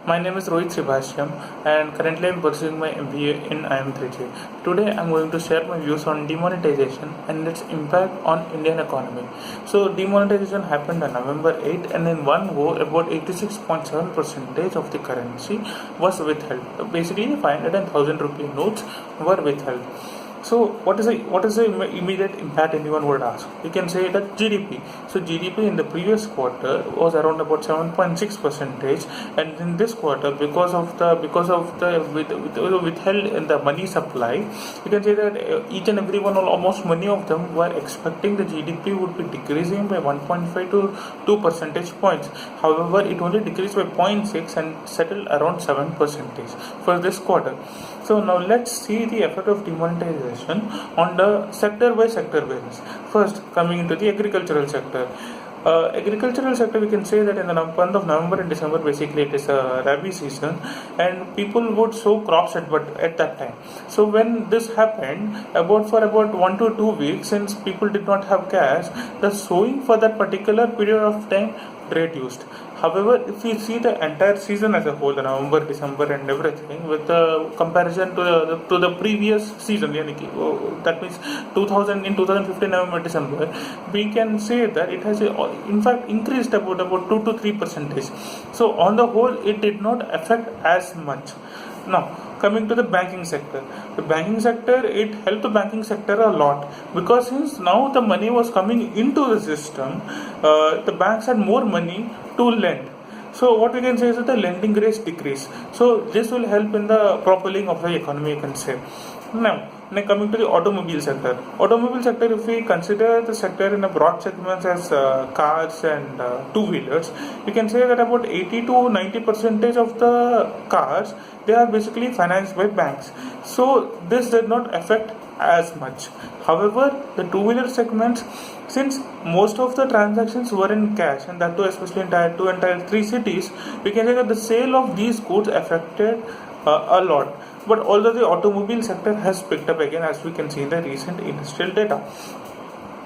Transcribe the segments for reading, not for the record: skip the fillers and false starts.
My name is Rohit Srivastava and currently I am pursuing my MBA in IM3J. Today I am going to share my views on demonetization and its impact on Indian economy. So demonetization happened on November 8 and in one go about 86.7% of the currency was withheld. Basically 500 and 1000 rupee notes were withheld. So what is the immediate impact anyone would ask? You can say that GDP. So GDP in the previous quarter was around about 7.6%, and in this quarter, because of the withheld in the money supply, you can say that each and every one, almost many of them were expecting the GDP would be decreasing by 1.5 to 2 percentage points. However, it only decreased by 0.6 and settled around 7% for this quarter. So now let's see the effect of demonetization on the sector by sector basis. First, coming into the agricultural sector. Agricultural sector, we can say that in the month of November and December, basically it is a rabi season, and people would sow crops at that time. So when this happened, for about 1 to 2 weeks, since people did not have cash, the sowing for that particular period of time reduced. However, if we see the entire season as a whole, the November, December, and everything, with the comparison to the previous season, that means 2015 November December, we can say that it has in fact increased about 2 to 3%. So on the whole, it did not affect as much. Now, coming to the banking sector. The banking sector, it helped the banking sector a lot, because since now the money was coming into the system, the banks had more money to lend. So what we can say is that the lending rates decrease. So this will help in the propelling of the economy, you can say. Now coming to the automobile sector. Automobile sector, if we consider the sector in a broad segments as cars and two-wheelers, you can say that about 80 to 90% of the cars, they are basically financed by banks. So this did not affect as much. However, the two-wheeler segments, since most of the transactions were in cash, and that too especially in tier 2 and tier 3 cities, we can say that the sale of these goods affected a lot. But although the automobile sector has picked up again, as we can see in the recent industrial data.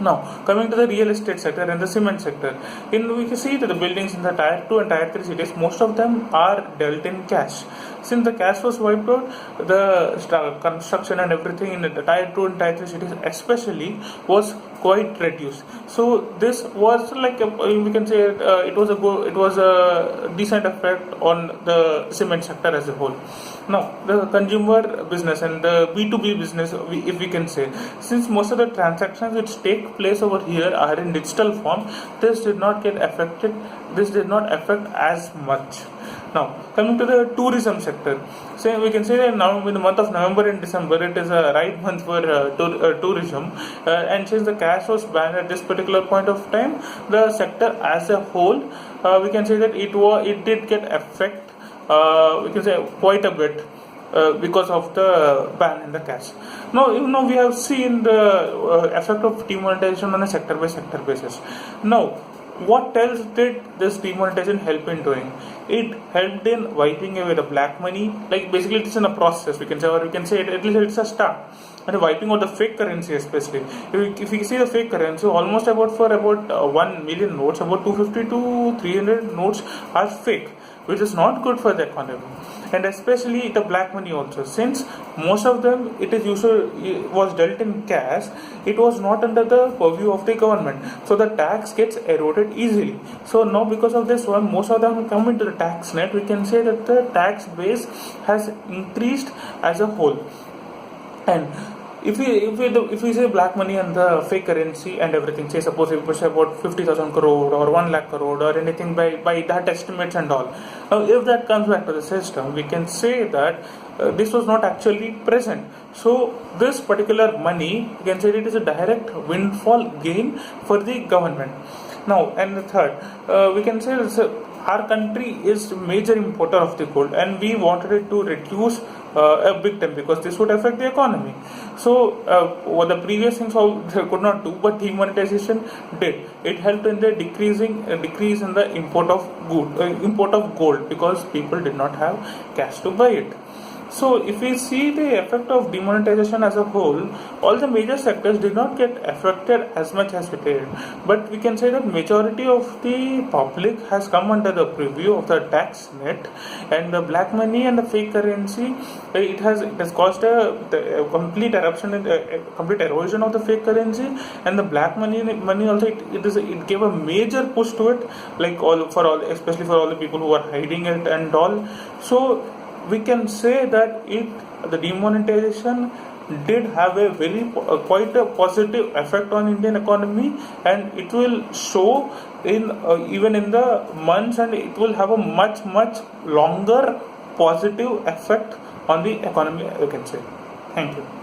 Now, coming to the real estate sector and the cement sector, we can see that the buildings in the tier 2 and tier 3 cities, most of them are dealt in cash. Since the cash was wiped out, the construction and everything in the tier 2 and tier 3 cities especially was quite reduced. So this was like we can say it was a decent effect on the cement sector as a whole. Now, the consumer business and the B2B business, if we can say, since most of the transactions which take place over here are in digital form, this did not affect as much. Now, coming to the tourism sector, so we can say that now in the month of November and December, it is a right month for tourism, and since the cash was banned at this particular point of time, the sector as a whole, we can say that it did get affect. We can say quite a bit because of the ban in the cash. Now we have seen the effect of demonetization on a sector by sector basis. Now, what else did this demonetization help in doing? It helped in wiping away the black money. Like basically, it's in a process, we can say, or we can say at least it's a start. And wiping out the fake currency, especially. If you see the fake currency, almost about 1 million notes, about 250 to 300 notes are fake, which is not good for the economy, and especially the black money also. Since most of them was dealt in cash, it was not under the purview of the government, so the tax gets eroded easily. So now because of this one, most of them come into the tax net. We can say that the tax base has increased as a whole. And if we say black money and the fake currency and everything, say suppose if we say about 50,000 crore or 1 lakh crore or anything by that estimates and all, now if that comes back to the system, we can say that this was not actually present. So this particular money, you can say it is a direct windfall gain for the government. Now, and the third, we can say our country is major importer of the gold, and we wanted it to reduce a big time, because this would affect the economy. So what the previous things they could not do, but demonetization did. It helped in the decrease in the import of gold, because people did not have cash to buy it. So if we see the effect of demonetization as a whole, all the major sectors did not get affected as much as it did. But we can say that majority of the public has come under the preview of the tax net, and the black money and the fake currency. It has caused a complete eruption, a complete erosion of the fake currency, and the black money also. It gave a major push to it, like especially for all the people who are hiding it and all. So we can say that the demonetization did have a quite a positive effect on Indian economy, and it will show in even in the months, and it will have a much longer positive effect on the economy, I can say. Thank you.